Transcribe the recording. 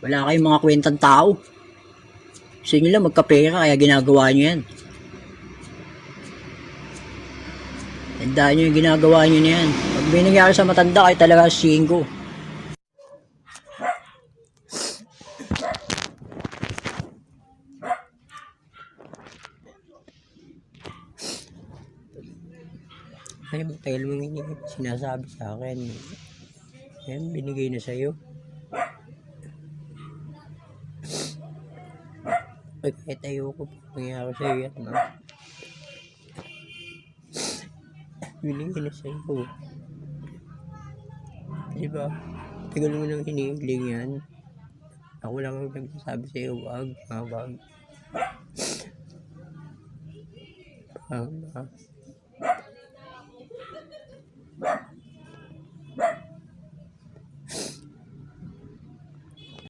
Wala kayong mga kwentang tao. Gusto nyo lang magkapera kaya ginagawa nyo yan. Tandaan nyo yung ginagawa nyo na yan. Pag may nangyari sa matanda kayo talaga singgo. Ay, matagal mong sinasabi sa akin. Yan, binigay na sa'yo. Ay, kahit ayoko pa nangyari sa'yo yan, ma. Binigay na sa'yo. Diba? Tagal mo nang hinihiling yan. Ako lang ang nagsasabi sa'yo, wag.